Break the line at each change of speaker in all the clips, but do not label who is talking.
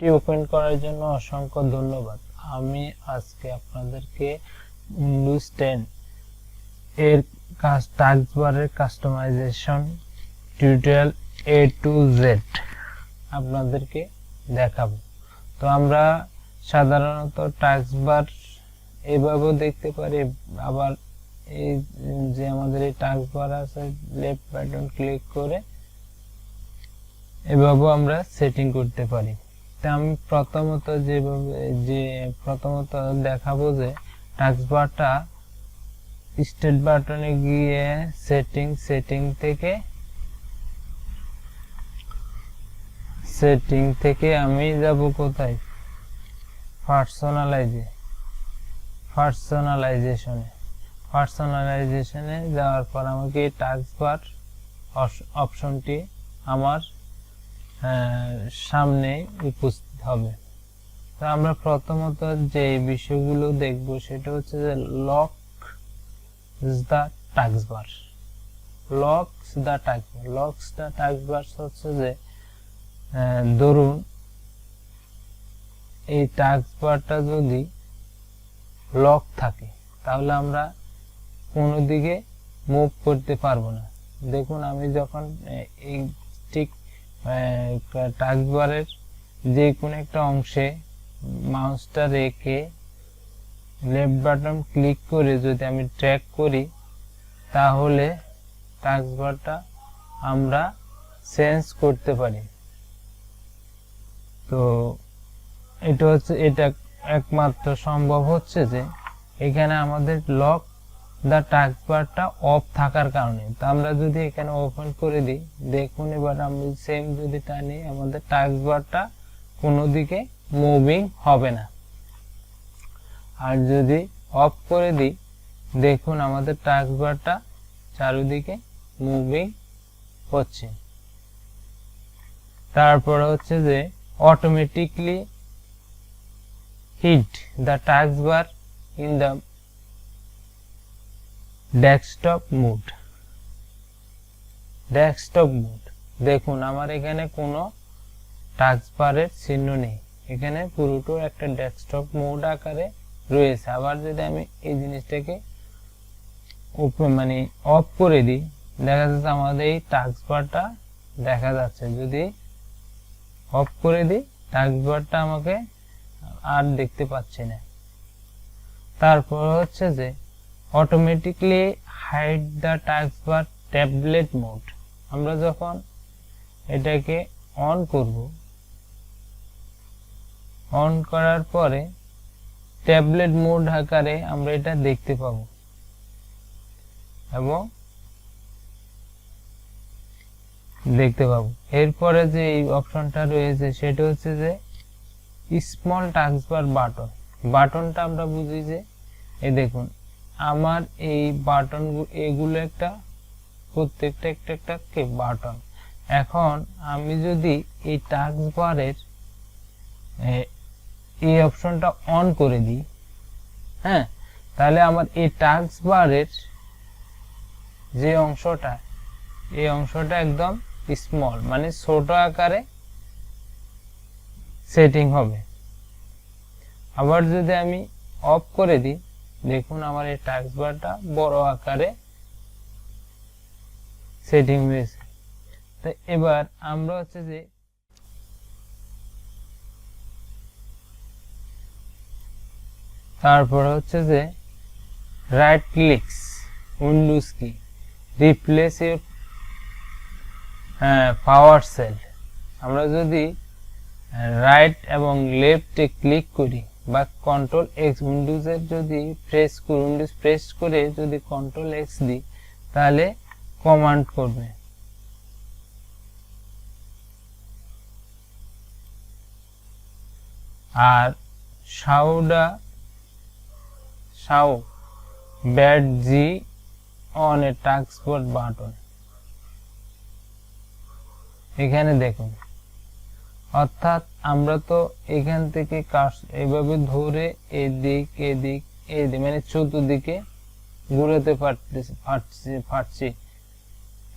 ভিডিওটি ওপেন করার জন্য অসংখ্য ধন্যবাদ। আমি আজকে আপনাদেরকে উইন্ডোজ 10 এর টাস্কবারের customization tutorial A to Z আপনাদেরকে দেখাবো। তো আমরা সাধারণত টাস্কবার এভাবেও দেখতে পারি, আবার এই যে আমাদের এই টাস্কবার আছে লেফট বাটন ক্লিক করে এভাবেও আমরা সেটিং করতে পারি। তা আমি প্রথমত দেখাবো যে টাস্কবারটা স্টার্ট বাটনে গিয়ে সেটিং থেকে আমি যাব কোথায়, পার্সোনালাইজেশনে যাওয়ার পর আমাকে টাস্কবার অপশনটি আমার সামনে উপস্থিত হবে। তো আমরা প্রথমত যে বিষয়গুলো দেখব সেটা হচ্ছে যে লকস দা টাস্কবার হচ্ছে যে ধরুন এই টাস্কবারটা যদি লক থাকে তাহলে আমরা কোনো দিকে মুভ করতে পারবো না। দেখুন আমি যখন এই ঠিক টাস্কবারের যে কোনো একটা অংশে মাউসটা রেখে লেফট বাটন ক্লিক করে যদি আমি ট্র্যাক করি তাহলে টাস্কবারটা আমরা চেঞ্জ করতে পারি। তো এটা একমাত্র সম্ভব হচ্ছে যে এখানে আমাদের লক দা টাস্কবারটা অফ থাকার কারণে। তো আমরা যদি এখানে ওপেন করে দিই, দেখুন এবার আমি সেম যদি টানি আমাদের টাস্কবারটা কোনো দিকে মুভিং হবে না। আর যদি অফ করে দিই দেখুন আমাদের টাস্কবারটা চারিদিকে মুভিং হচ্ছে। তারপরে হচ্ছে যে automatically hid the taskbar in the desktop mode। দেখুন আমার এখানে কোনো টাস্কবারের চিহ্ন নেই, এখানে পুরোটা একটা ডেস্কটপ মোড আকারে রয়েছে। আবার যদি আমি এই জিনিসটাকে অফ করে দিই দেখা যাচ্ছে আমাদের এই টাস্কবারটা দেখা যাচ্ছে। যদি অফ করে দিই টাস্কবারটা আমাকে আর দেখতে পাচ্ছি না। তারপর হচ্ছে যে অটোমেটিকলি হাইড দা টাস্কবার ট্যাবলেট মোড। আমরা যখন এটাকে অন করব, অন করার পরে ট্যাবলেট মোড আকারে আমরা এটা দেখতে পাবো। এরপরে যে এই অপশনটা রয়েছে সেটা হচ্ছে যে স্মল টাস্কবার বাটনটা আমরা বুঝি যে এই দেখুন আমার এই বাটন এগুলো একটা প্রত্যেকটা একটা বাটন। এখন আমি যদি এই টাস্কবারের এই অপশনটা অন করে দিই, হ্যাঁ, তাহলে আমার এই টাস্কবারের যে অংশটা এই অংশটা একদম স্মল মানে ছোট আকারে সেটিং হবে। আবার যদি আমি অফ করে দিই দেখুন আমার এই টাস্কবারটা বড় আকারে সেটিং হয়েছে। তো এবার আমরা হচ্ছে যে তারপর হচ্ছে যে right clicks Windows key replace your PowerShell. আমরা যদি রাইট এবং লেফটে ক্লিক করি বা কন্ট্রোল এক্স উইন্ডোজের যদি উইন্ডোজ প্রেস করে যদি কন্ট্রোল এক্স দিই তাহলে কমান্ড করবে। আর শাও bat G on a taskbar button এখানে দেখুন। অর্থাৎ আমরা তো এখান থেকে এভাবে ধরে এদিক মানে চতুর্দিকে ঘুরাতে পারছি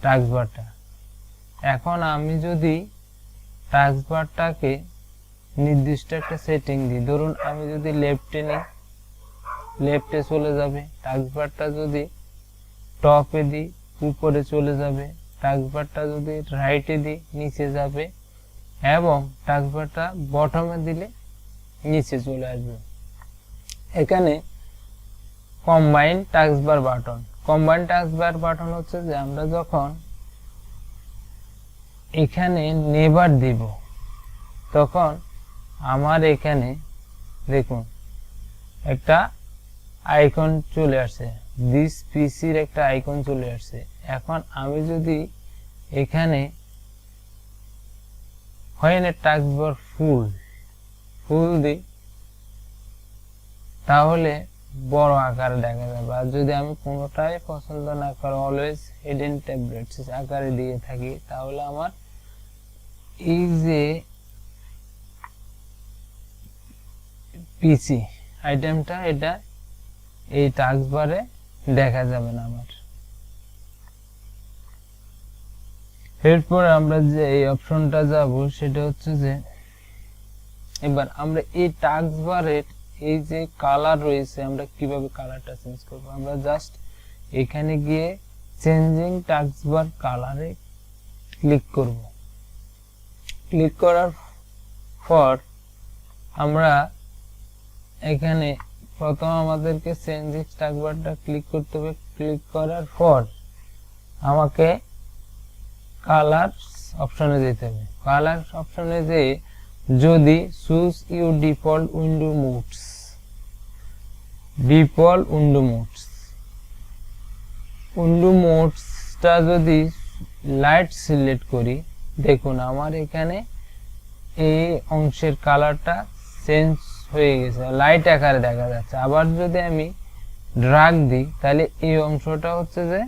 টাস্কবারটা। এখন আমি যদি টাস্কবারটাকে নির্দিষ্ট একটা সেটিং দিই, ধরুন আমি যদি লেফটে নিই, লেফটে চলে যাবে, টাস্কবারটা যদি টপে দিই উপরে চলে যাবে, টাস্কবারটা যদি রাইটে দিই নিচে যাবে, এবং টাস্কবারটা বটমে দিলে নিচে চলে আসবে। এখানে combine taskbar button, combine taskbar button হচ্ছে যে আমরা যখন এখানে নেবার দিব তখন আমার এখানে দেখুন একটা আইকন চলে আসছে, দিস পিসির একটা আইকন চলে আসছে। এখন আমি যদি এখানে হয় না টাস্কবার ফুল দিই তাহলে বড় আকারে দেখা যাবে, আর যদি আমি কোনোটাই পছন্দ না করি অলওয়েজ হিডেন ট্যাবলেটস আকারে দিয়ে থাকি তাহলে আমার এই যে পিসি আইটেমটা এটা এই টাস্কবারে দেখা যাবে না আমার। এরপর আমরা যে এই অপশনটা যাব সেটা হচ্ছে যে এবার আমরা এই টাস্কবারের এই যে কালার রয়েছে আমরা কিভাবে কালারটা চেঞ্জ করব। আমরা জাস্ট এখানে গিয়ে চেঞ্জিং টাস্কবার কালারে ক্লিক করব। ক্লিক করার পর আমরা এখানে প্রথম আমাদেরকে চেঞ্জিং টাস্কবারটা ক্লিক করতে হবে। ক্লিক করার পর আমাকে কালার অপশনে যেতে হবে। কালার অপশনে যে যদি choose you default window modes, default window মোডসটা যদি লাইট সিলেক্ট করি, দেখুন আমার এখানে এই অংশের কালারটা চেঞ্জ হয়ে গেছে, লাইট আকারে দেখা যাচ্ছে। আবার যদি আমি ড্রাগ দিই তাহলে এই অংশটা হচ্ছে যে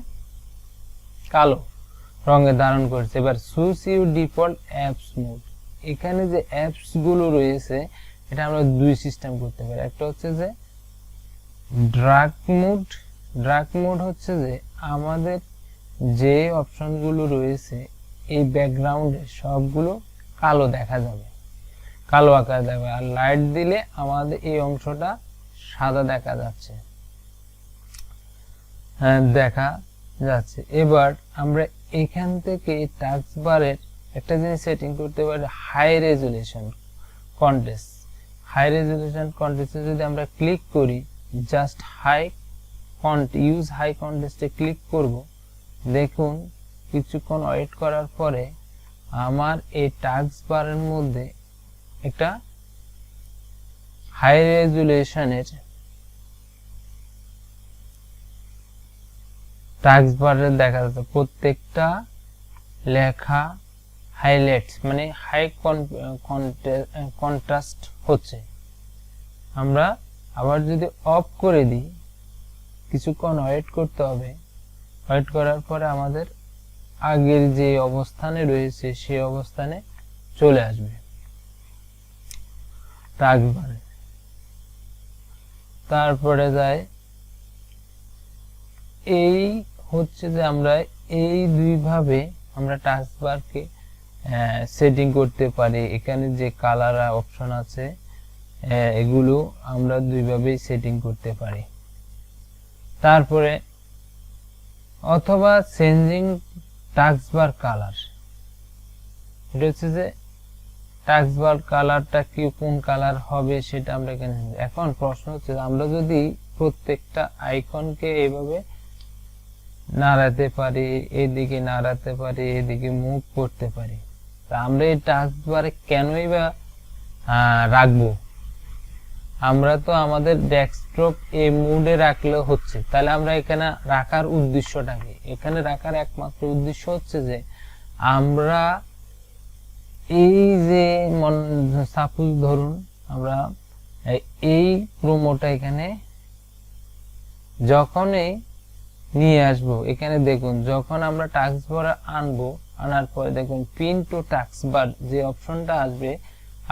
কালো রঙে ধারণ করছে। এবার choose you default apps mode, এখানে যে অ্যাপস গুলো রয়েছে এটা আমরা দুই সিস্টেম করতে পারি। একটা হচ্ছে যে ড্রাগ মোড হচ্ছে যে আমাদের যে অপশনগুলো রয়েছে এই ব্যাকগ্রাউন্ডে সবগুলো কালো দেখা যাবে, কালো আকার দেবে, আর লাইট দিলে আমাদের এই অংশটা সাদা দেখা যাচ্ছে, দেখা যাচ্ছে। এবার আমরা এখান থেকে টাস্কবারের একটা জিনিস সেটিং করতে পারি, high resolution contrast. High resolution কন্ট্রাস্টে যদি আমরা ক্লিক করি, জাস্ট ইউজ হাই কন্ট্রাস্টে ক্লিক করব, দেখুন কিছুক্ষণ ওয়েট করার পরে আমার এই টাস্কবারের মধ্যে একটা হাই রেজুলেশনের টাস্কবারে দেখা যাচ্ছে প্রত্যেকটা লেখা হাইলাইটস মানে হাই কন্ট্রাস্ট হচ্ছে। আমরা আবার যদি অফ করে দিই, কিছুক্ষণ ওয়েট করতে হবে, ওয়েট করার পরে আমাদের আগের যে অবস্থানে রয়েছে সেই অবস্থানে চলে আসবে টাস্কবারে। তারপরে যায় এই হচ্ছে যে আমরা এই দুইভাবে আমরা টাস্কবারকে সেটিং করতে পারি। এখানে যে কালার অপশন আছে এগুলো আমরা দুইভাবেই সেটিং করতে পারি। তারপরে অথবা চেঞ্জিং টাস্কবার কালার, এটা হচ্ছে যে টাস্কবার কালারটা কি কোন কালার হবে সেটা আমরা এখানে। এখন প্রশ্ন হচ্ছে আমরা যদি প্রত্যেকটা আইকনকে এইভাবে নাড়াতে পারি, এদিকে নাড়াতে পারি, এদিকে মুভ করতে পারি, তা আমরা এই টাস্কবারে কেনই বা রাখবো? আমরা তো আমাদের ডেস্কটপ এই মুডে রাখলে হচ্ছে, তাহলে আমরা এখানে রাখার উদ্দেশ্যটা কি? এখানে রাখার একমাত্র উদ্দেশ্য হচ্ছে যে আমরা এই যে সাপোজ ধরুন আমরা এই প্রোমোটা এখানে যখনই নিয়ে আসবো, এখানে দেখুন যখন আমরা টাস্কবার আনবো, আনার পরে দেখুন পিন টু টাস্কবার যে অপশনটা আসবে,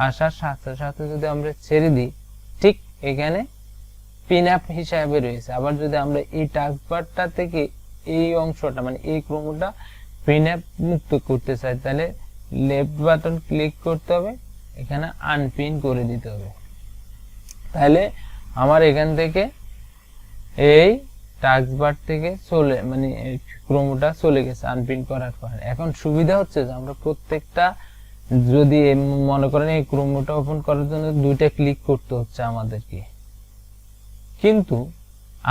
আসার সাথে সাথে যদি আমরা ছেড়ে দিই ঠিক এখানে পিন আপ হিসাবে রয়েছে। আবার যদি আমরা এই টাস্কবারটা থেকে এই অংশটা মানে এই ক্রমটা পিন আপ মুক্ত করতে চাই তাহলে লেফট বাটন ক্লিক করতে হবে, এখানে আনপিন করে দিতে হবে। তাহলে আমার এখান থেকে এই টাস্ক বার থেকে চলে মানে ক্রমটা চলে গেছে আনপিন করার পর। এখন সুবিধা হচ্ছে যে আমরা প্রত্যেকটা যদি মনে করেন এই ক্রমটা ওপেন করার জন্য দুইটা ক্লিক করতে হচ্ছে আমাদেরকে, কিন্তু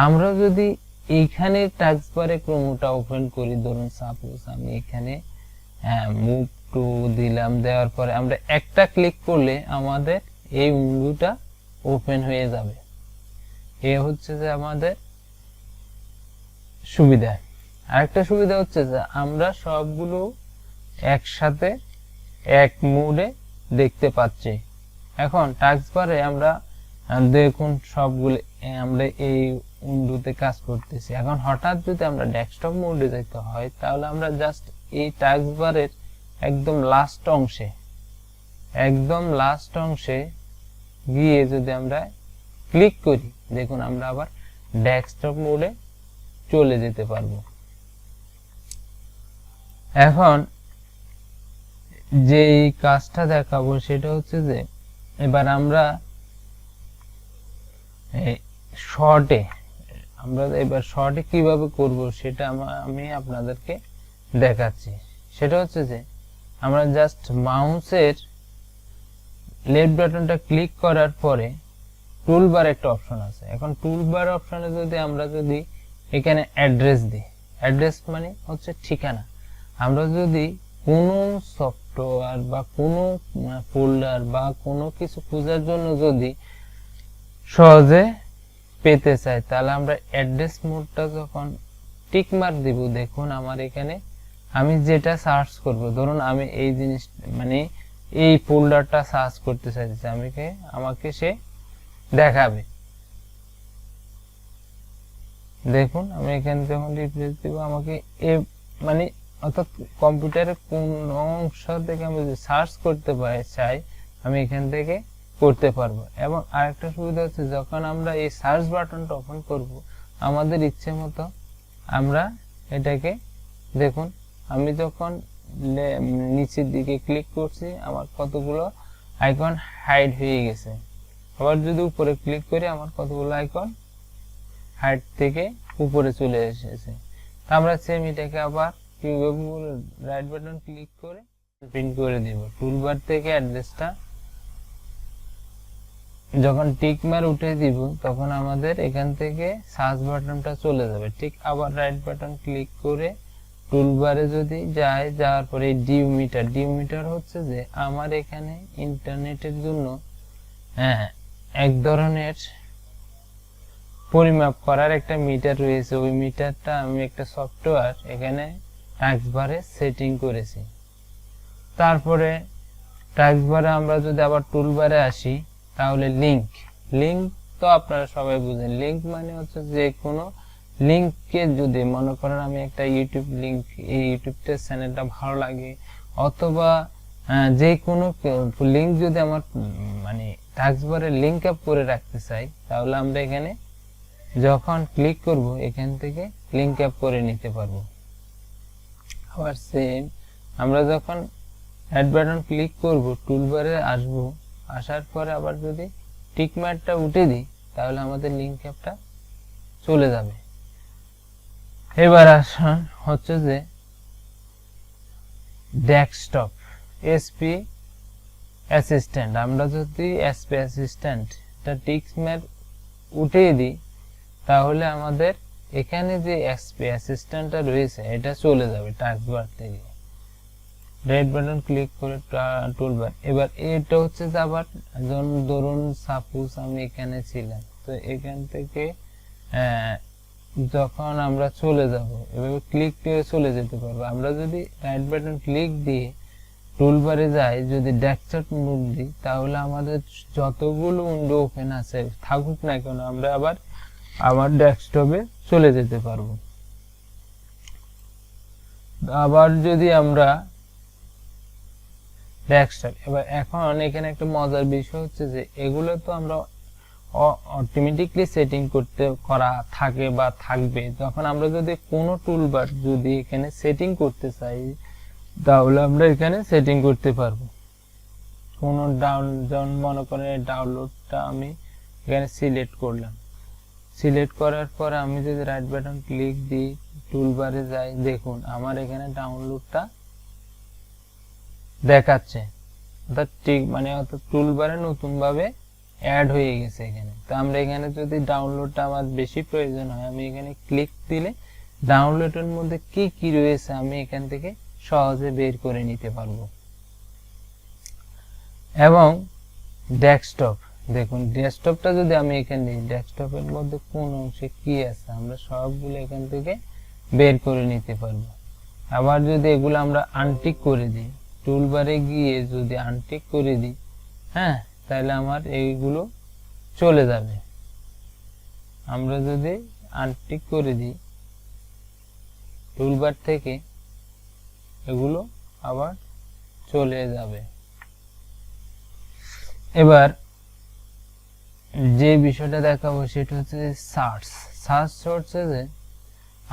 আমরা যদি এইখানে টাস্ক বারে ক্রমটা ওপেন করি, ধরুন সাপোজ আমি এখানে মুভ টু দিলাম, দেওয়ার পরে আমরা একটা ক্লিক করলে আমাদের এই উইন্ডোটা ওপেন হয়ে যাবে। এ হচ্ছে যে আমাদের সুবিধা। আরেকটা সুবিধা হচ্ছে যে আমরা সবগুলো একসাথে এক মোডে দেখতে পাচ্ছি। এখন টাস্ক বারে আমরা দেখুন সবগুলো আমরা এই উইন্ডোতে কাজ করতেছি। এখন হঠাৎ যদি আমরা ডেস্কটপ মোডে যেতে হয়, তাহলে আমরা জাস্ট এই টাস্ক বারের একদম লাস্ট অংশে গিয়ে যদি আমরা ক্লিক করি, দেখুন আমরা আবার ডেস্কটপ মোডে চলে যেতে পারবো। এখন যে কাজটা দেখাবো সেটা হচ্ছে যে এবার আমরা শর্টে কিভাবে করব সেটা আমি আপনাদেরকে দেখাচ্ছি। সেটা হচ্ছে যে আমরা জাস্ট মাউসের লেফট বাটনটা ক্লিক করার পরে টুলবার একটা অপশন আছে। এখন টুলবার অপশনে আমরা যদি এখানে অ্যাড্রেস দিই, অ্যাড্রেস মানে হচ্ছে ঠিকানা। আমরা যদি কোনো সফটওয়্যার বা কোনো ফোল্ডার বা কোনো কিছু খোঁজার জন্য যদি সহজে পেতে চাই, তাহলে আমরা অ্যাড্রেস মোডটা যখন টিক মার্ক দিব, দেখুন আমার এখানে আমি যেটা সার্চ করব, ধরুন আমি এই জিনিস মানে এই ফোল্ডারটা সার্চ করতে চাইছি, আমাকে সে দেখাবে। দেখুন আমি এখানে যখন রিফ্রেশ দিব, আমাকে মানে অর্থাৎ কম্পিউটারের কোন অংশ থেকে আমি যদি সার্চ করতে চাই, আমি এখান থেকে করতে পারবো। এবং আরেকটা সুবিধা হচ্ছে যখন আমরা এই সার্চ বাটনটা ওপেন করব, আমাদের ইচ্ছে মতো আমরা এটাকে দেখুন আমি যখন নিচের দিকে ক্লিক করছি, আমার কতগুলো আইকন হাইড হয়ে গেছে। আবার যদি উপরে ক্লিক করি, আমার কতগুলো আইকন হাইড থেকে উপরে চলে এসেছে। আমরা সেম এটাকে আবার রাইট বাটন ক্লিক করে প্রিন্ট করে দিব। টুলবার থেকে অ্যাড্রেসটা যখন টিক মার উঠে দিব, তখন আমাদের এখান থেকে সার্চ বাটনটা চলে যাবে। ঠিক আবার রাইট বাটন ক্লিক করে টুলবারে যদি যাওয়ার পরে ডিমিটার হচ্ছে যে আমার এখানে ইন্টারনেটের জন্য এক ধরনের পরিমাপ করার একটা মিটার রয়েছে। ওই মিটারটা আমি একটা সফটওয়্যার এখানে টাস্ক বারে সেটিং করেছি। তারপরে টাস্ক বারে আমরা যদি আবার টুলবারে আসি, তাহলে লিংক তো আপনারা সবাই বুঝেন। লিংক মানে হচ্ছে যে কোনো লিংককে যদি মনে করেন আমি একটা ইউটিউব লিংক, এই ইউটিউবটার চ্যানেলটা ভালো লাগে, অথবা যে কোনো লিংক যদি আমার মানে টাস্ক বারে লিংক আপ করে রাখতে চাই, তাহলে আমরা এখানে যখন ক্লিক করব, এখান থেকে লিংক আপ করে নিতে পারবো। আবার সেম আমরা যখন অ্যাড বাটন ক্লিক করব, টুলবারে আসবো, আসার পরে আবার যদি টিক মার্কটা উঠে দিই, তাহলে আমাদের লিংক অ্যাপটা চলে যাবে। এবার আসুন হচ্ছে যে ডেস্কটপ এসপি অ্যাসিস্ট্যান্ট। আমরা যদি এসপি অ্যাসিস্ট্যান্টটা টিক মার্ক উঠিয়ে দিই, তাহলে আমাদের এখানে যে এসপি অ্যাসিস্ট্যান্টটা রয়েছে এটা চলে যাবে টাস্ক বার থেকে। রাইট বাটন ক্লিক করে টুলবার। এবার এটা হচ্ছে যে আবার ধরুন সাপোজ আমি এখানে ছিলাম, তো এখান থেকে যখন আমরা চলে যাব, এভাবে ক্লিক দিয়ে চলে যেতে পারবো। আমরা যদি রাইট বাটন ক্লিক দিয়ে টুলবারে যাই, যদি ডেস্কটপ মোড দিই, তাহলে আমাদের যতগুলো উইন্ডো ওপেন আছে থাকুক না কেন, আমরা আবার আমার ডেস্কটপে চলে যেতে পারবো। আবার যদি আমরা ডেস্কটপ, এবার এখন এখানে একটা মজার বিষয় হচ্ছে যে এগুলো তো আমরা অটোমেটিকলি সেটিং করা থাকে বা থাকবে। যখন আমরা যদি কোনো টুলবার যদি এখানে সেটিং করতে চাই, তাহলে আমরা এখানে সেটিং করতে পারবো। কোনো যেমন মনে করেন ডাউনলোডটা আমি এখানে সিলেক্ট করলাম, সিলেক্ট করার পর আমি যদি রাইট বাটন ক্লিক দিই, টুলবারে যাই, দেখুন আমার এখানে ডাউনলোডটা দেখাচ্ছে, অর্থাৎ ঠিক মানে অর্থাৎ টুলবারে নতুন ভাবে অ্যাড হয়ে গেছে এখানে। তো আমরা এখানে যদি ডাউনলোডটা আমার বেশি প্রয়োজন হয়, আমি এখানে ক্লিক দিলে ডাউনলোডের মধ্যে কি কি রয়েছে আমি এখান থেকে সহজে বের করে নিতে পারবো। এবং ডেস্কটপ, দেখুন ডেস্কটপটা যদি আমি এখানে নিই, ডেস্কটপের মধ্যে কোন অংশে কি আছে আমরা সবগুলো এখান থেকে বের করে নিতে পারবো। আবার যদি এগুলো আমরা আনটিক করে দিই, টুলবারে গিয়ে যদি আনটিক করে দিই, হ্যাঁ, তাহলে আমার এইগুলো চলে যাবে। আমরা যদি আনটিক করে দিই টুলবার থেকে, এগুলো আবার চলে যাবে। এবার যে বিষয়টা দেখাবো সেটা হচ্ছে সার্চ। সার্চ হচ্ছে যে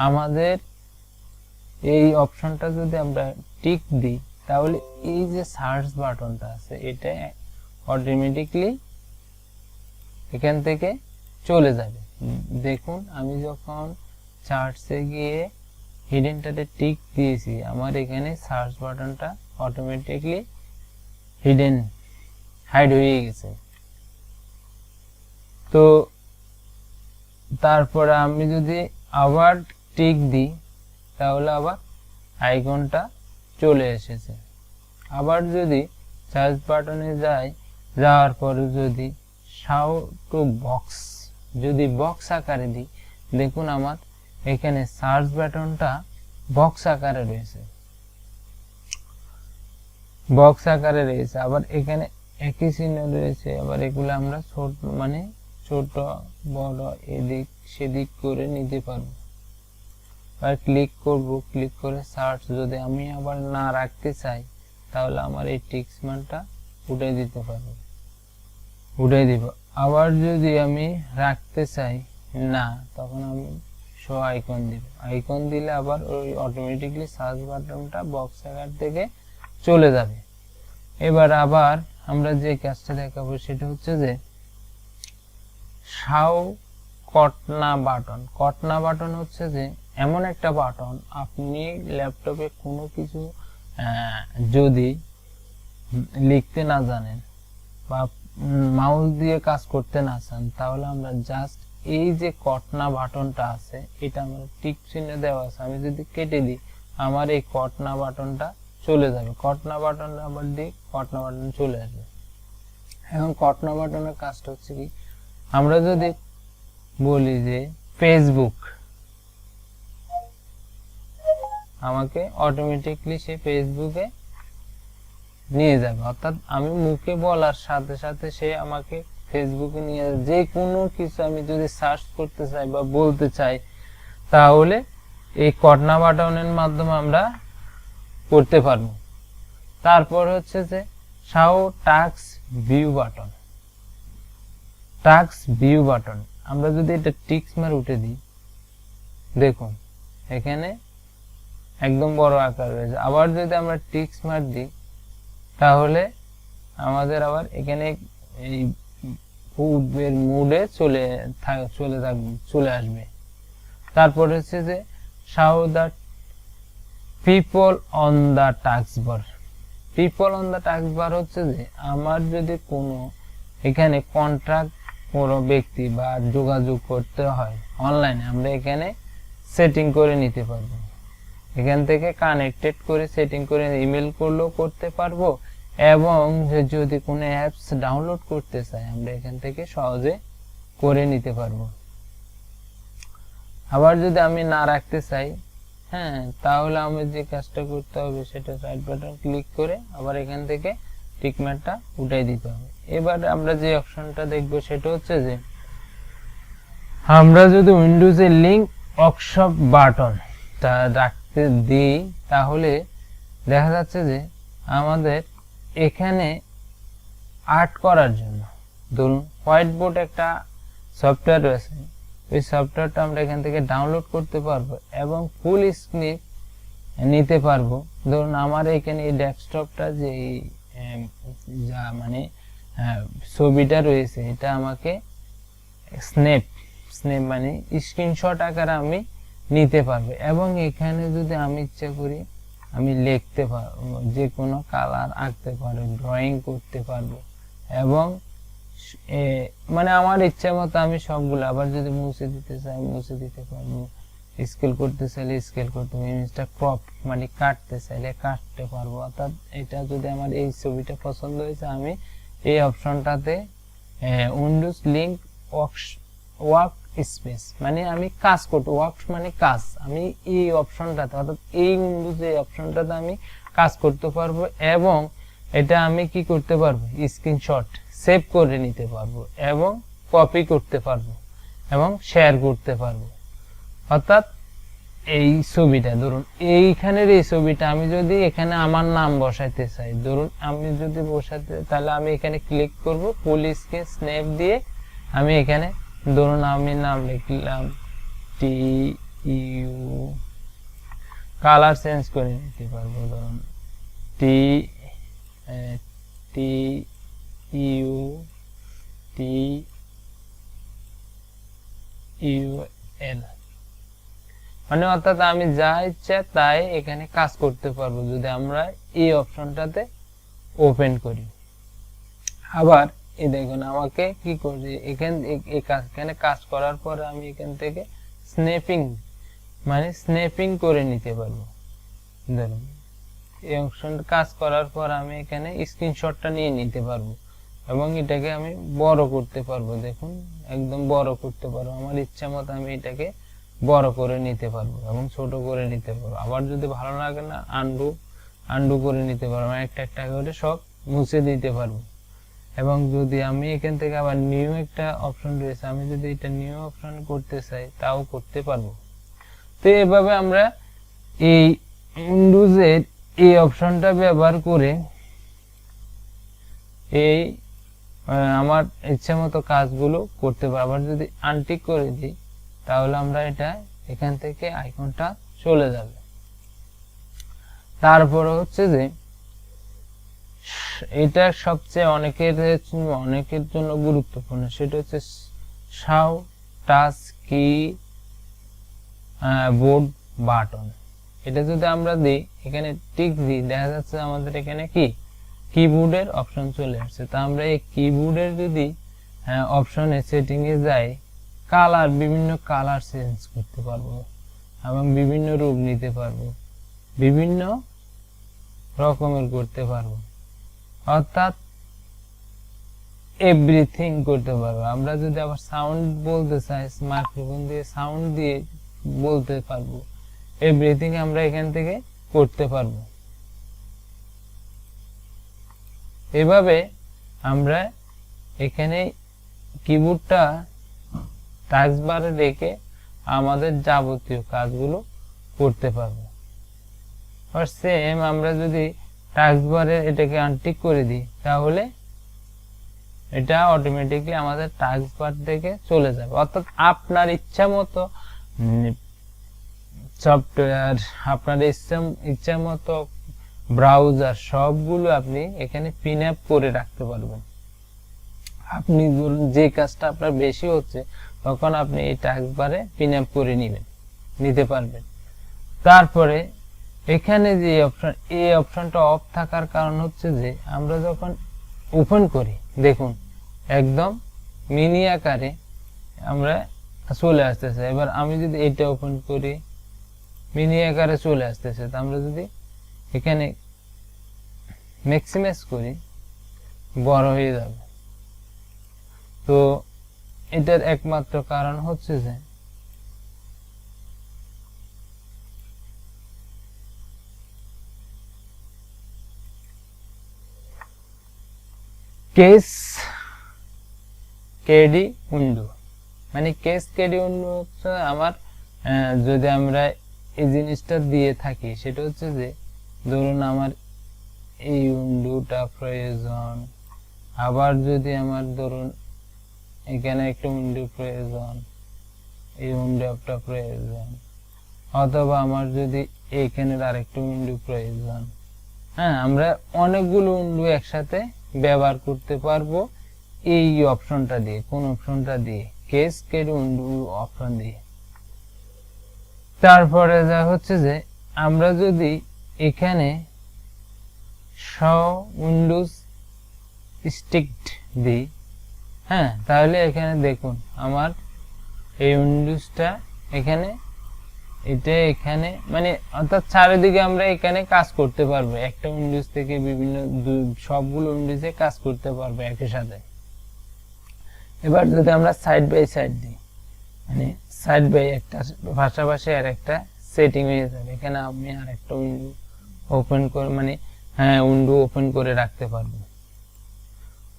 আমাদের এই অপশনটা যদি আমরা টিক দিই, তাহলে এই যে সার্চ বাটনটা আছে এটা অটোমেটিকলি এখান থেকে চলে যাবে। দেখুন আমি যখন সার্চে গিয়ে হিডেনটাতে টিক দিয়েছি, আমার এখানে সার্চ বাটনটা অটোমেটিকলি হিডেন হাইড হয়ে গেছে। তো তারপরে আমি যদি আবার টিক দিই, তাহলে আবার আইকনটা চলে এসেছে। আবার যদি সার্চ বাটনে যাই, যাওয়ার পরে যদি শাও টু বক্স যদি বক্স আকারে দিই, দেখুন আমার এখানে সার্চ বাটনটা বক্স আকারে রয়েছে, বক্স আকারে রয়েছে। আবার এখানে একই চিহ্ন রয়েছে। আবার এগুলো আমরা ছোট মানে ছোট বড় এদিক সেদিক করে নিতে পারবো। আর ক্লিক করব, ক্লিক করে সার্চ যদি আমি আবার না রাখতে চাই, তাহলে আমার এই টিক্স মানটা উঠে দিতে পারবো, উঠে দিব। আবার যদি আমি রাখতে চাই না, তখন আমি শো আইকন দিব। আইকন দিলে আবার ওই অটোমেটিকলি সার্চ বাটনটা বক্স আকার থেকে চলে যাবে। এবার আবার আমরা যে কাজটা দেখাবো সেটা হচ্ছে যে শাও কটনা বাটন। কটনা বাটন হচ্ছে যে এমন একটা বাটন, আপনি ল্যাপটপে কোনো কিছু যদি লিখতে না জানেন বা মাউস দিয়ে কাজ করতে না চান, তাহলে আমরা জাস্ট এই যে কটনা বাটনটা আছে, এটা আমরা টিক চিহ্ন দেওয়া আছে, আমি যদি কেটে দিই, আমার এই কটনা বাটনটা চলে যাবে। কটনা বাটন আবার দিই, কটনা বাটন চলে আসবে। এখন কটনা বাটনের কাজটা হচ্ছে কি, আমরা যদি বলি যে ফেসবুক, আমাকে অটোমেটিকলি সে ফেসবুকে নিয়ে যাবে। অর্থাৎ আমি মুখে বলার সাথে সাথে সে আমাকে ফেসবুকে নিয়ে যাবে। যে কোনো কিছু আমি যদি সার্চ করতে চাই বা বলতে চাই, তাহলে এই কটনা বাটনের মাধ্যমে আমরা করতে পারবো। তারপর হচ্ছে যে শাও task view button. Task view button আমরা যদি এটা টিক্স মার উঠে দিই, দেখুন এখানে একদম বড় আকার রয়েছে। আবার যদি আমরা টিক্স মার দিই, তাহলে আমাদের আবার এখানে এই পূর্বের মোডে চলে আসবে। তারপর হচ্ছে যে show the people on the task bar. People on the task bar হচ্ছে যে আমার যদি কোনো এখানে কন্ট্রাক্ট কোনো ব্যক্তি বা যোগাযোগ করতে হয় অনলাইনে, আমরা এখানে সেটিং করে নিতে পারবো। এখান থেকে কানেক্টেড করে সেটিং করে ইমেল করলেও করতে পারবো, এবং যদি কোনো অ্যাপস ডাউনলোড করতে চাই, আমরা এখান থেকে সহজে করে নিতে পারবো। আবার যদি আমি না রাখতে চাই, হ্যাঁ, তাহলে আমি যে কাজটা করতে হবে সেটা রাইট বাটন ক্লিক করে আবার এখান থেকে টিক মার্কটা উঠাই দিতে হবে। এবার আমরা যে অপশনটা দেখবো সেটা হচ্ছে যে আমরা যদি উইন্ডোজে লিংক ওয়ার্কশপ বাটন তা রাখতে দিই, তাহলে দেখা যাচ্ছে যে আমাদের এখানে আর্ট করার জন্য, ধরুন হোয়াইট বোর্ড একটা সফটওয়্যার রয়েছে, ওই সফটওয়্যারটা আমরা এখান থেকে ডাউনলোড করতে পারবো এবং ফুল স্ক্রিন নিতে পারবো। ধরুন আমার এখানে এই ডেস্কটপটা যে যা মানে ছবিটা রয়েছে এটা আমাকে স্ন্যাপ মানে স্ক্রিনশট আকারে আমি নিতে পারবো। এবং এখানে যদি আমি ইচ্ছা করি আমি লিখতে পারবো, যে কোনো কালার আঁকতে পারবো, ড্রয়িং করতে পারবো, এবং মানে আমার ইচ্ছা মতো আমি সবগুলো আবার যদি মুছে দিতে চাই মুছে দিতে পারবো, স্কেল করতে চাইলে স্কেল করতে পারবো, ইমেজটা ক্রপ মানে কাটতে চাইলে কাটতে পারবো। অর্থাৎ এটা যদি আমার এই ছবিটা পছন্দ হয়েছে আমি এই অপশনটাতে উইন্ডোজ লিংক ওয়ার্ক স্পেস মানে আমি কাজ করতে, ওয়ার্ক মানে কাজ, আমি এই অপশনটাতে অর্থাৎ এই উইন্ডোজ এই অপশনটাতে আমি কাজ করতে পারবো। এবং এটা আমি কি করতে পারবো, স্ক্রিনশট সেভ করে নিতে পারবো এবং কপি করতে পারবো এবং শেয়ার করতে পারবো। অর্থাৎ এই ছবিটা ধরুন এইখানের এই ছবিটা আমি যদি এখানে আমার নাম বসাইতে চাই, ধরুন আমি যদি বসাতে, তাহলে আমি এখানে ক্লিক করব, পুলিশকে স্ন্যাপ দিয়ে আমি এখানে ধরুন আমি নাম লিখলাম TU, কালার চেঞ্জ করে নিতে পারবো, ধরুন TUL মানে অর্থাৎ আমি যা ইচ্ছা তাই এখানে কাজ করতে পারবো যদি আমরা এই অপশনটাতে ওপেন করি। আবার এই দেখুন আমাকে কি করছে এখানে কাজ করার পরে আমি এখান থেকে স্ন্যাপিং মানে স্ন্যাপিং করে নিতে পারবো। ধরুন এই অপশনটা কাজ করার পর আমি এখানে স্ক্রিনশটটা নিয়ে নিতে পারবো এবং এটাকে আমি বড় করতে পারবো। দেখুন একদম বড় করতে পারবো, আমার ইচ্ছা মতো আমি এটাকে বড় করে নিতে পারবো এবং ছোট করে নিতে পারবো। আবার যদি ভালো লাগে না আন্ডু করে নিতে পারবো, একটা একটা করে সব মুছে দিতে পারবো। এবং যদি আমি এখান থেকে আবার নিউ একটা অপশন রয়েছে, আমি যদি এটা নিউ অপশন করতে চাই তাও করতে পারবো। তো এভাবে আমরা এই উইন্ডোজের এই অপশনটা ব্যবহার করে এই আমার ইচ্ছা মতো কাজগুলো করতে পারবো। আবার যদি আনটিক করে দিই তাহলে আমরা এটা এখান থেকে আইকনটা চলে যাবে। তারপরে হচ্ছে যে এটা সবচেয়ে অনেকের জন্য গুরুত্বপূর্ণ, সেটা হচ্ছে শাও টাচ কি বোর্ড বাটন। এটা যদি আমরা দিই এখানে টিক দিই, দেখা যাচ্ছে আমাদের এখানে কি কিবোর্ডের অপশন চলে আসছে। তা আমরা এই কিবোর্ডের যদি অপশনে সেটিং এ যাই, কালার বিভিন্ন কালার চেঞ্জ করতে পারবো এবং বিভিন্ন রূপ নিতে পারবো, বিভিন্ন রকমের করতে পারবো, অর্থাৎ এভরিথিং করতে পারবো। আমরা যদি আবার সাউন্ড বলতে চাই মাইক্রোফোন দিয়ে সাউন্ড দিয়ে বলতে পারবো, এভরিথিং আমরা এখান থেকে করতে পারবো। এভাবে আমরা এখানে কিবোর্ডটা টাস্ক বারে রেখে আমাদের যাবতীয় কাজগুলো করতে পারবো। আর সেম আমরা যদি টাস্ক বারে এটাকে আনটিক করে দিই তাহলে এটা অটোমেটিক্যালি আমাদের টাস্ক বার থেকে চলে যাবে। অর্থাৎ আপনার ইচ্ছা মতো সফটওয়্যার, আপনার ইচ্ছা মতো ব্রাউজার সবগুলো আপনি এখানে পিন আপ করে রাখতে পারবেন। আপনি যে কাজটা আপনার বেশি হচ্ছে তখন আপনি এই টাস্ক বারে পিন আপ করে নিতে পারবেন। তারপরে এখানে যে অপশন, এই অপশনটা অফ থাকার কারণ হচ্ছে যে আমরা যখন ওপেন করি দেখুন একদম মিনি আকারে আমরা চলে আসতেছে। এবার আমি যদি এটা ওপেন করি মিনি আকারে চলে আসতেছে, তো আমরা যদি এখানে ম্যাক্সিমাইজ করি বড় হয়ে যাবে। তো এটার একমাত্র কারণ হচ্ছে যে কেস কেডি উইন্ডো, মানে কেস কেডি উইন্ডো হচ্ছে আমার যদি আমরা এই জিনিসটা দিয়ে থাকি সেটা হচ্ছে যে ধরুন আমার এই উইন্ডোটা প্রয়োজন, আবার যদি আমার ধরুন এখানে একটা উইন্ডো প্রয়োজন, এই উইন্ডোটা প্রয়োজন, অথবা আমার যদি এখানে আরেকটা উইন্ডো প্রয়োজন, হ্যাঁ, আমরা অনেকগুলো উইন্ডো একসাথে ব্যবহার করতে পারবো এই অপশনটা দিয়ে। কোন অপশনটা দিয়ে? ক্যাসকেড উইন্ডো অপশন দিয়ে। তারপরে যা হচ্ছে যে আমরা যদি এখানে শো উইন্ডোজ স্টিকড দিই, হ্যাঁ, তাহলে এখানে দেখুন আমার এই উইন্ডোজটা এখানে, এটা এখানে মানে অর্থাৎ চারিদিকে আমরা এখানে কাজ করতে পারবো, একটা উইন্ডোজ থেকে বিভিন্ন সবগুলো উইন্ডোজে কাজ করতে পারবো একই সাথে। এবার যদি আমরা সাইড বাই সাইড দিই, মানে সাইড বাই একটা পাশাপাশি আর একটা সেটিং হয়ে যাবে। এখানে আমি আর একটা উইন্ডো ওপেন করে মানে হ্যাঁ উইন্ডো ওপেন করে রাখতে পারবো।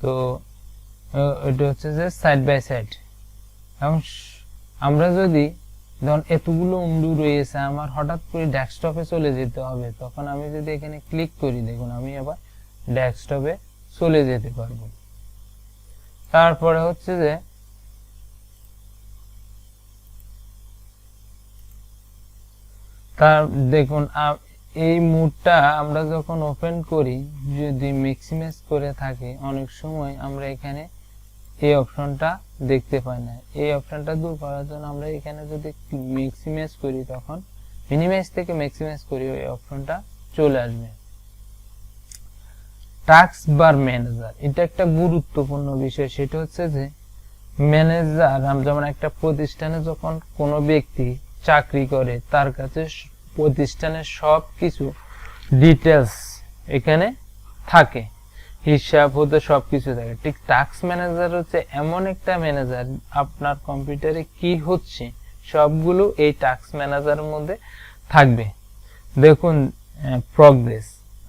তো এটা হচ্ছে যে সাইড বাই সাইড। এবং আমরা যদি ধরুন এতগুলো উইন্ডো রয়েছে, আমার হঠাৎ করে ডেস্কটপে চলে যেতে হবে, তখন আমি যদি এখানে ক্লিক করি, দেখুন আমি আবার ডেস্কটপে চলে যেতে পারবো। তারপরে হচ্ছে যে দেখুন এই মোডটা আমরা যখন ওপেন করি, যদি ম্যাক্সিমাইজ করে থাকি, অনেক সময় আমরা এখানে এই অপশনটা দেখতে পাই না। এই অপশনটা দূর করার জন্য আমরা এখানে যদি ম্যাক্সিমাইজ করি, তখন মিনিমাইজ থেকে ম্যাক্সিমাইজ করি, ওই অপশনটা চলে আসবে। টাস্ক বার ম্যানেজার, এটা একটা গুরুত্বপূর্ণ বিষয়। সেটা হচ্ছে যে ম্যানেজার, যেমন একটা প্রতিষ্ঠানে যখন কোনো ব্যক্তি চাকরি করে, তার কাছে প্রতিষ্ঠানের সব কিছু ডিটেলস এখানে থাকে, হিসাব হতে সবকিছু থাকে। ঠিক টাস্ক ম্যানেজার হচ্ছে এমন একটা ম্যানেজার, আপনার কম্পিউটারে কি হচ্ছে সবগুলো এই টাস্ক ম্যানেজারের মধ্যে থাকবে। দেখুন প্রগ্রেস,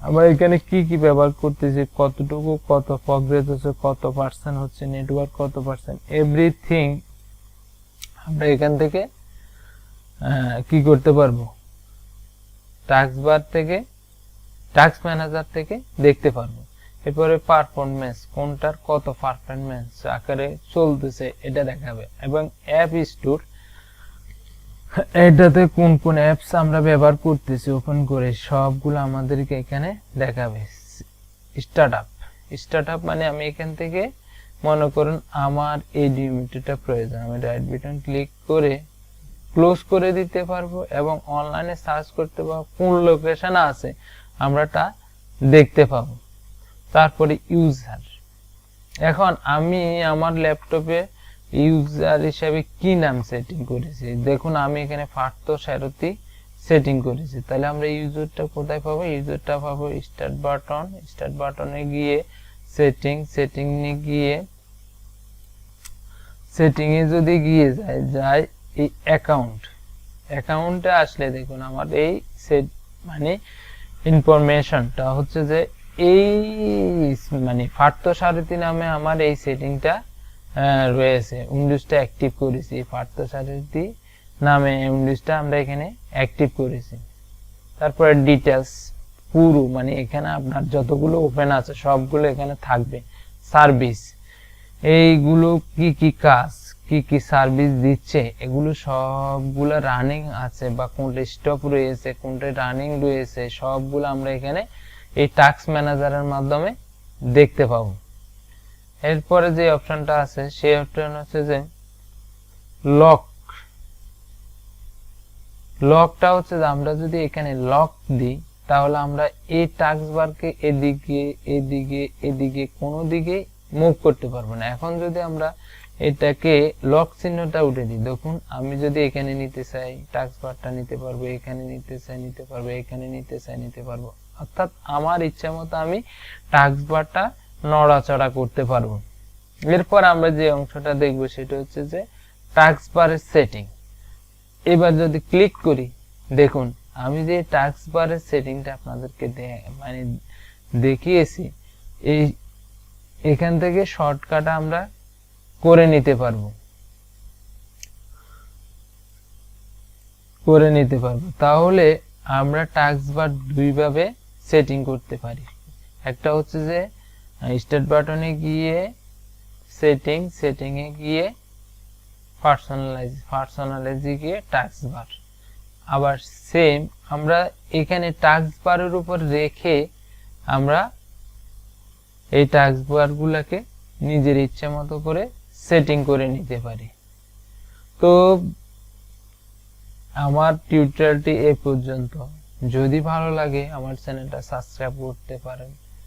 আমরা এখানে কি কি ব্যবহার করতেছি, কতটুকু কত প্রগ্রেস হচ্ছে, কত পার্সেন্ট হচ্ছে, নেটওয়ার্ক কত পার্সেন্ট, এভরিথিং আমরা এখান থেকে কি করতে পারবো, টাস্ক বার থেকে, টাস্ক ম্যানেজার থেকে দেখতে পারবো। এরপরে পারফরমেন্স, কোনটার কত পারফরমেন্স আকারে চলতেছে এটা দেখাবে। এবং অ্যাপ স্টোর, এটাতে কোন কোন অ্যাপস আমরা ব্যবহার করতেছি ওপেন করে সবগুলো আমাদেরকে এখানে দেখাবে। স্টার্টআপ মানে আমি এখান থেকে মনে করুন আমার এই ডিমিটারটা প্রয়োজন, আমি রাইট বাটন ক্লিক করে ক্লোজ করে দিতে পারবো এবং অনলাইনে সার্চ করতে পারবো, কোন লোকেশন আছে আমরা তা দেখতে পাবো। তারপরে ইউজার, এখন আমি আমার ল্যাপটপে ইউজার হিসেবে কি নাম সেটিং করেছি, দেখুন আমি এখানে পার্থ সারথী সেটিং করেছি। তাহলে আমরা ইউজারটা কোথায় পাবো, ইউজারটা পাবো স্টার্ট বাটনে গিয়ে সেটিং এ গিয়ে, সেটিং এ যদি গিয়ে যায় এই অ্যাকাউন্টে আসলে দেখুন আমার এই সেট মানে ইনফরমেশনটা হচ্ছে যে এই মানে পার্থ সারথী নামে আমার এই সেটিংটা রয়েছে, উইন্ডোজটা অ্যাক্টিভ করেছি, পার্থ সারথী নামে উইন্ডোজটা আমরা এখানে অ্যাক্টিভ করেছি। তারপরে ডিটেলস পুরো মানে এখানে আপনার যতগুলো ওপেন আছে সবগুলো এখানে থাকবে। সার্ভিস, এইগুলো কি কি কাজ, কি কি সার্ভিস দিচ্ছে, এগুলো সবগুলো রানিং আছে বা কোনটা স্টপ রয়েছে, কোনটা রানিং রয়েছে, সবগুলো আমরা এখানে এই টাস্ক ম্যানেজারের মাধ্যমে দেখতে পাবো। এরপরে যে অপশনটা আছে সেই অপশন হচ্ছে যে লকটা হচ্ছে যে আমরা যদি এখানে লক দিই, তাহলে আমরা এই টাস্ক বারকে এদিকে কোনো দিকে মুভ করতে পারবো না। এখন যদি আমরা এটাকে লক চিহ্নটা উঠে দিই, দেখুন আমি যদি এখানে নিতে চাই টাস্ক বারটা নিতে পারবো, এখানে নিতে চাই নিতে পারবো, এখানে নিতে চাই নিতে পারবো, অর্থাৎ আমার ইচ্ছা মতো আমি টাস্ক বারটা নড়াচড়া করতে পারবো। এরপর আমরা যে অংশটা দেখবো সেটা হচ্ছে যে টাস্ক বারের সেটিং। এবার যদি ক্লিক করি, দেখুন আমি যে টাস্ক বারের সেটিংটা আপনাদেরকে মানে দেখিয়েছি, এই এখান থেকে শর্টকাট আমরা করে নিতে পারবো। তাহলে আমরা টাস্ক বার দুইভাবে সেটিং করতে পারি। একটা হচ্ছে যে স্টার্ট বাটনে গিয়ে সেটিং এ গিয়ে পার্সোনালাইজে গিয়ে টাস্ক বার, আবার সেম আমরা এখানে টাস্ক বারের উপর রেখে আমরা এই টাস্ক বার গুলাকে নিজের ইচ্ছা মতো করে সেটিং করে নিতে পারি। তো আমার টিউটোরিয়ালটি এই পর্যন্ত। যদি ভালো লাগে আমার চ্যানেলটা সাবস্ক্রাইব করতে পারেন।